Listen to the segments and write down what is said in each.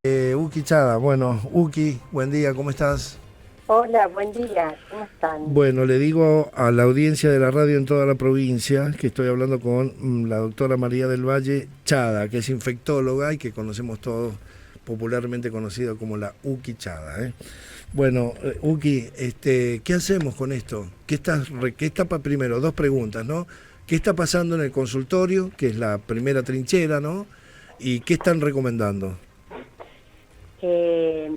Uki Chada, bueno, Uki, buen día, ¿cómo estás? Hola, buen día, ¿cómo están? Bueno, le digo a la audiencia de la radio en toda la provincia que estoy hablando con la doctora María del Valle Chada, que es infectóloga y que conocemos todos, popularmente conocida como la Uki Chada. Bueno, Uki, ¿qué hacemos con esto? Primero, dos preguntas, ¿no? ¿Qué está pasando en el consultorio, que es la primera trinchera, ¿no? ¿Y qué están recomendando? Eh,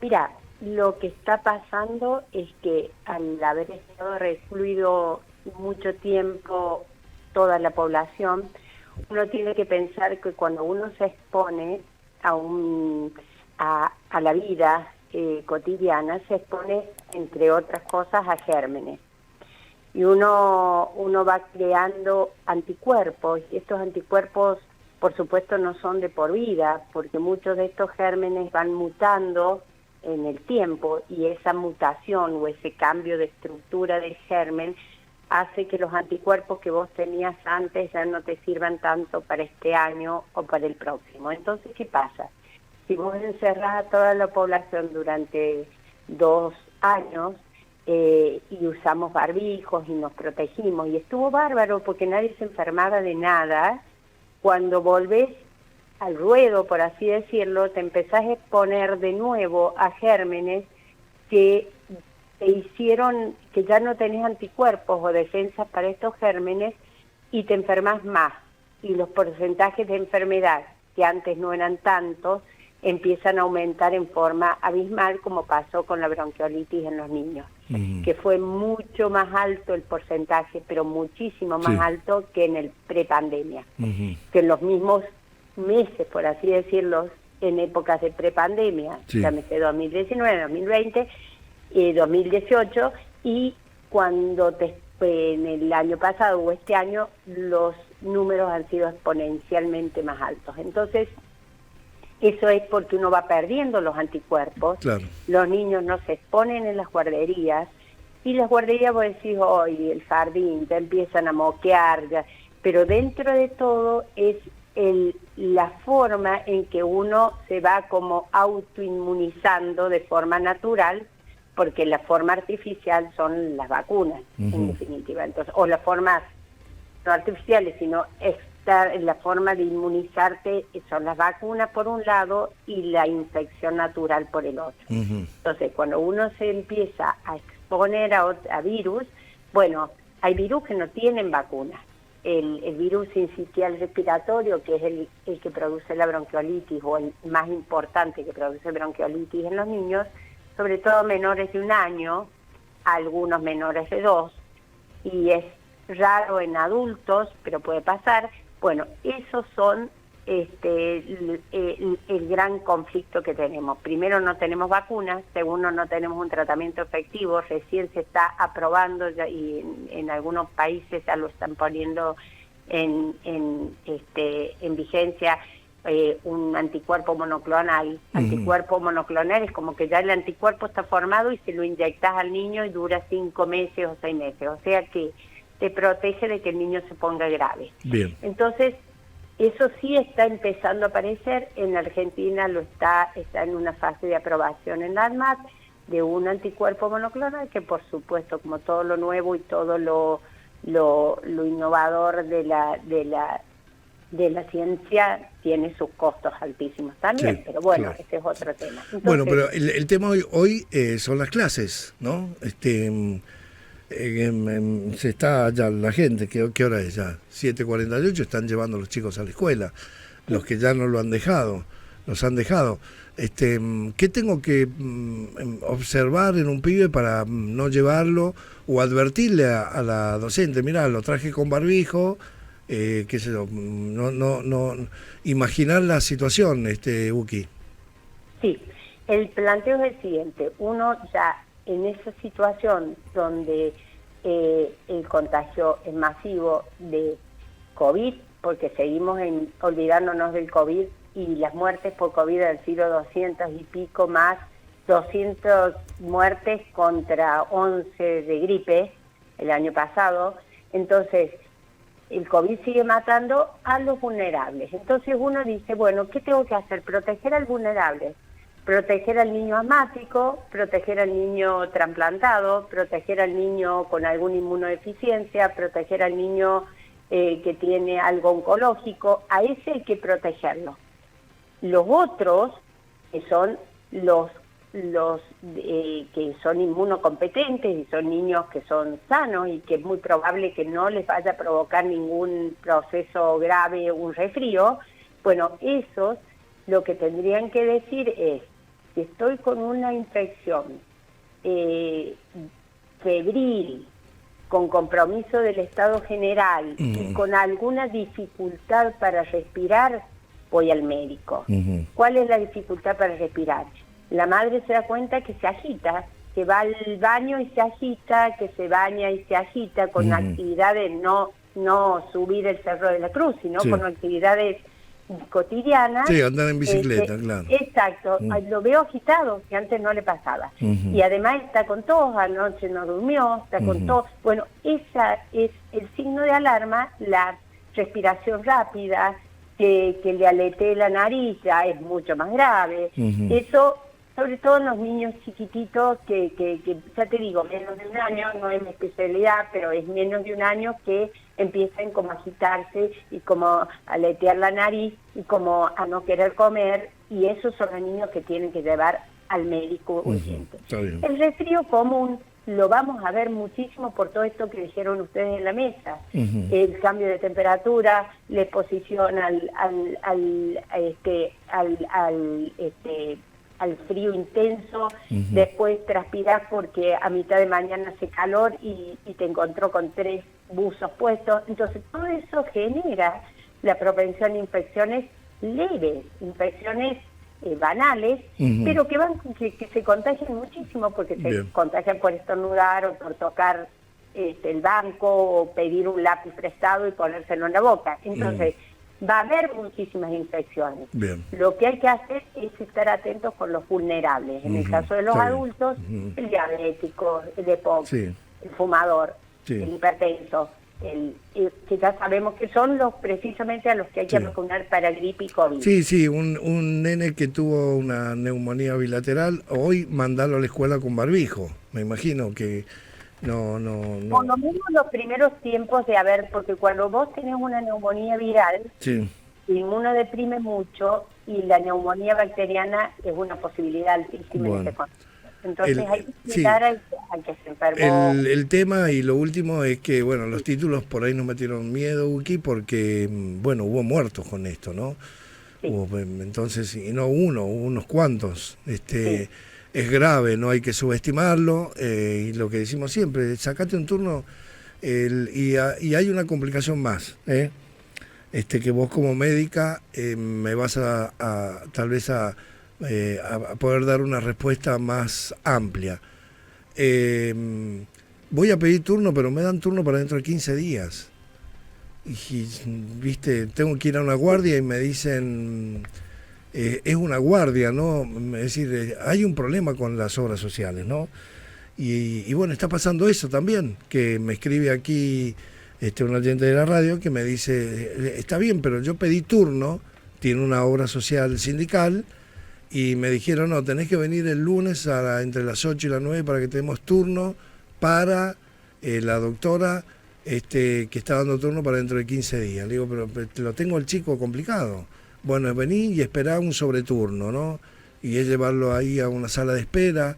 Mira, lo que está pasando es que al haber estado recluido mucho tiempo toda la población, uno tiene que pensar que cuando uno se expone a la vida cotidiana, se expone, entre otras cosas, a gérmenes. Y uno va creando anticuerpos, y estos anticuerpos, por supuesto, no son de por vida, porque muchos de estos gérmenes van mutando en el tiempo, y esa mutación o ese cambio de estructura del germen hace que los anticuerpos que vos tenías antes ya no te sirvan tanto para este año o para el próximo. Entonces, ¿qué pasa? Si vos encerrás a toda la población durante 2 años, y usamos barbijos y nos protegimos, y estuvo bárbaro porque nadie se enfermaba de nada, cuando volvés al ruedo, por así decirlo, te empezás a exponer de nuevo a gérmenes que te hicieron que ya no tenés anticuerpos o defensas para estos gérmenes, y te enfermas más, y los porcentajes de enfermedad, que antes no eran tantos, empiezan a aumentar en forma abismal, como pasó con la bronquiolitis en los niños, Mm, que fue mucho más alto el porcentaje, pero muchísimo más sí. alto que en el prepandemia, Ujú. que en los mismos meses, por así decirlo, en épocas de prepandemia, Sí, llámese 2019, 2020, 2018, y en el año pasado o este año los números han sido exponencialmente más altos. Entonces, eso es porque uno va perdiendo los anticuerpos, claro. los niños no se exponen en las guarderías, y las guarderías, vos decís, hoy el jardín, ya empiezan a moquear, ya, pero dentro de todo es la forma en que uno se va como autoinmunizando de forma natural, porque la forma artificial son las vacunas, en Ujú. definitiva. Entonces, o las formas no artificiales, sino estar en la forma de inmunizarte, son las vacunas por un lado y la infección natural por el otro. Ujú. Entonces, cuando uno se empieza a exponer a virus, bueno, hay virus que no tienen vacunas. El virus sincitial respiratorio, que es el que produce la bronquiolitis, o el más importante que produce bronquiolitis en los niños, sobre todo menores de 1 año, algunos menores de 2, y es raro en adultos, pero puede pasar. Bueno, esos son el gran conflicto que tenemos. Primero, no tenemos vacunas; segundo, no tenemos un tratamiento efectivo. Recién se está aprobando ya, y en algunos países ya lo están poniendo en vigencia, un anticuerpo monoclonal. Ujú. Anticuerpo monoclonal es como que ya el anticuerpo está formado y se lo inyectas al niño y dura 5 meses o 6 meses, o sea que te protege de que el niño se ponga grave. Bien. Entonces, eso sí está empezando a aparecer. En Argentina está en una fase de aprobación en la ANMAT de un anticuerpo monoclonal que, por supuesto, como todo lo nuevo y todo lo innovador de la ciencia, tiene sus costos altísimos también, Sí, pero bueno, claro. ese es otro tema. Bueno, Entonces, pero el tema hoy son las clases, ¿no? Se está ya la gente, ¿qué hora es ya? 7:48, están llevando a los chicos a la escuela. Los que ya no lo han dejado, los han dejado. ¿Qué tengo que observar en un pibe para no llevarlo o advertirle a la docente? Mirá, lo traje con barbijo, qué sé yo, no, imaginar la situación, Uki. sí, el planteo es el siguiente: uno ya en esa situación donde el contagio es masivo de COVID, porque seguimos olvidándonos del COVID, y las muertes por COVID han sido 200 y pico más, 200 muertes contra 11 de gripe el año pasado. Entonces, el COVID sigue matando a los vulnerables. Entonces uno dice, bueno, ¿qué tengo que hacer? Proteger al vulnerable, proteger al niño asmático, proteger al niño trasplantado, proteger al niño con alguna inmunodeficiencia, proteger al niño que tiene algo oncológico. A ese hay que protegerlo. Los otros, que son los que son inmunocompetentes y son niños que son sanos y que es muy probable que no les vaya a provocar ningún proceso grave, un resfrío, bueno, esos lo que tendrían que decir es, si estoy con una infección febril, con compromiso del estado general y con alguna dificultad para respirar, voy al médico. ¿Cuál es la dificultad para respirar? La madre se da cuenta que se agita, que va al baño y se agita, que se baña y se agita con actividades, no subir el Cerro de la Cruz, sino con actividades cotidianas. Sí, andar en bicicleta, claro. Exacto, lo veo agitado, que antes no le pasaba. Y además está con tos, anoche no durmió, está con tos. Bueno, esa es el signo de alarma, la respiración rápida, que le aletee la nariz, ya es mucho más grave. Eso, sobre todo en los niños chiquititos, que ya te digo, menos de un año, no es mi especialidad, pero es menos de un año que empiezan como a agitarse y como a aletear la nariz y como a no querer comer, y esos son los niños que tienen que llevar al médico urgente. El resfrío común lo vamos a ver muchísimo por todo esto que dijeron ustedes en la mesa, el cambio de temperatura, la exposición al frío intenso, después transpirar porque a mitad de mañana hace calor y te encontró con 3 buzos puestos. Entonces todo eso genera la propensión a infecciones leves, infecciones banales, pero que se contagian muchísimo porque se contagian por estornudar o por tocar el banco o pedir un lápiz prestado y ponérselo en la boca. Entonces va a haber muchísimas infecciones. Lo que hay que hacer es estar atentos con los vulnerables. En el caso de los adultos, el diabético, el EPOC, el fumador, el hipertenso, que ya sabemos que son los precisamente a los que hay que vacunar para gripe y COVID. Sí, un nene que tuvo una neumonía bilateral, hoy mandarlo a la escuela con barbijo, me imagino que no. Por lo menos los primeros tiempos de porque cuando vos tenés una neumonía viral, inmunodeprime mucho y la neumonía bacteriana es una posibilidad altísima en ese contexto. Entonces hay que explicar al que se enfermó. El tema y lo último es que, bueno, los títulos por ahí nos metieron miedo, Uki, porque, bueno, hubo muertos con esto, ¿no? Entonces, y no uno, hubo unos cuantos. Es grave, no hay que subestimarlo, y lo que decimos siempre, sacate un turno, y hay una complicación más, que vos como médica me vas a tal vez a poder dar una respuesta más amplia. Voy a pedir turno, pero me dan turno para dentro de 15 días. Y, viste, tengo que ir a una guardia y me dicen, es una guardia, ¿no? Es decir, hay un problema con las obras sociales, ¿no? Y bueno, está pasando eso también, que me escribe aquí un oyente de la radio que me dice, está bien, pero yo pedí turno, tiene una obra social sindical, y me dijeron, no, tenés que venir el lunes entre las 8 y las 9 para que tenemos turno para la doctora que está dando turno para dentro de 15 días. Le digo, pero lo tengo al chico complicado. Bueno, vení y esperá un sobreturno, ¿no? Y es llevarlo ahí a una sala de espera.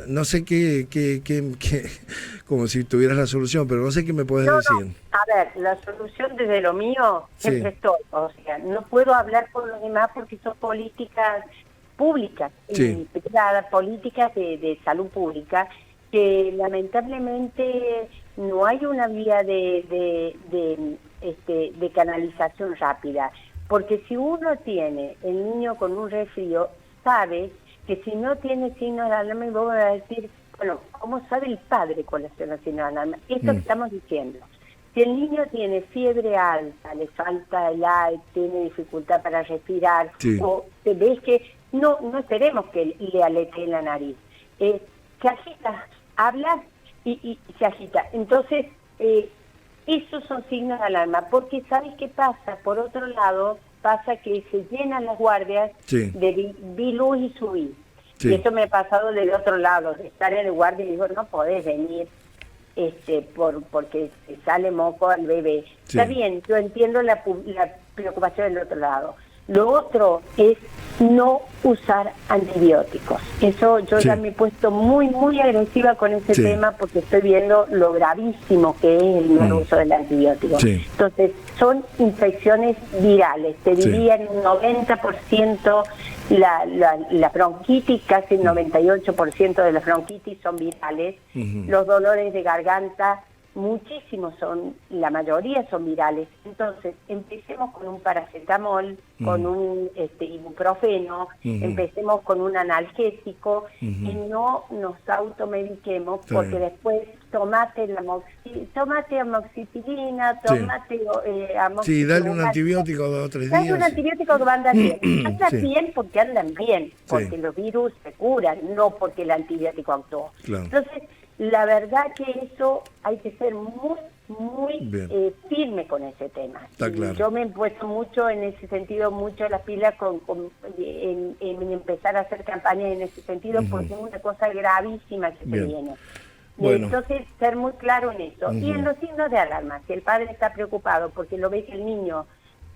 No sé qué, como si tuvieras la solución, pero no sé qué me puedes decir. A ver, la solución desde lo mío siempre estoy, o sea, no puedo hablar por los demás porque son políticas públicas, privadas, políticas de salud pública, que lamentablemente no hay una vía de canalización rápida, porque si uno tiene el niño con un resfrío, sabe que si no tiene signos de alarma, y vos vas a decir, bueno, ¿cómo sabe el padre cuáles son los signos de alarma? Esto que estamos diciendo. Si el niño tiene fiebre alta, le falta el aire, tiene dificultad para respirar, o te ves que no esperemos que le aletee la nariz, se agita, habla y se agita. Entonces, Esos son signos de alarma, porque ¿sabes qué pasa? Por otro lado, pasa que se llenan las guardias Sí. de vi luz y subí. Sí. Y eso me ha pasado del otro lado, de estar en el guardia y digo, no podés venir porque se sale moco al bebé. Sí. Está bien, yo entiendo la preocupación del otro lado. Lo otro es no usar antibióticos. Eso yo Sí. ya me he puesto muy, muy agresiva con ese Sí. tema porque estoy viendo lo gravísimo que es el mal uso del antibiótico. Sí. Entonces, son infecciones virales. Te Sí. diría en un 90% la bronquitis, casi el 98% de las bronquitis son virales. Los dolores de garganta, muchísimos son, la mayoría son virales. Entonces, empecemos con un paracetamol, con un ibuprofeno, empecemos con un analgésico y no nos automediquemos, porque después tomate amoxicilina, tomate amoxicilina. Sí, dale un antibiótico 2 o 3 días. Dale un antibiótico que va a andar bien. Andan Sí. bien porque andan bien, porque Sí. los virus se curan, no porque el antibiótico actuó. Claro. Entonces, la verdad que eso hay que ser muy Bien. firme con ese tema. Está Y claro. yo me he puesto mucho en ese sentido, mucho las pilas en empezar a hacer campañas en ese sentido, porque es una cosa gravísima que Bien. se viene. Bueno. Entonces, ser muy claro en eso. Y en los signos de alarma, si el padre está preocupado porque lo ve que el niño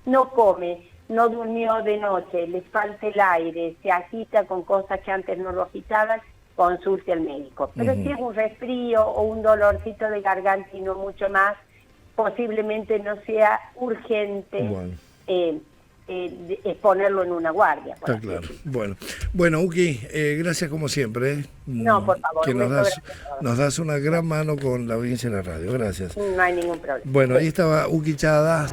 no come, no durmió de noche, le falta el aire, se agita con cosas que antes no lo agitaban, consulte al médico. Pero si es un resfrío o un dolorcito de garganta y no mucho más, posiblemente no sea urgente Bueno. ponerlo en una guardia. por Está así claro. decirlo. Bueno, Uki, gracias como siempre. No, por favor, Que un nos beso das, grande a todos. nos das una gran mano con la audiencia de la radio. Gracias. No hay ningún problema. Bueno, ahí estaba Uki Chada.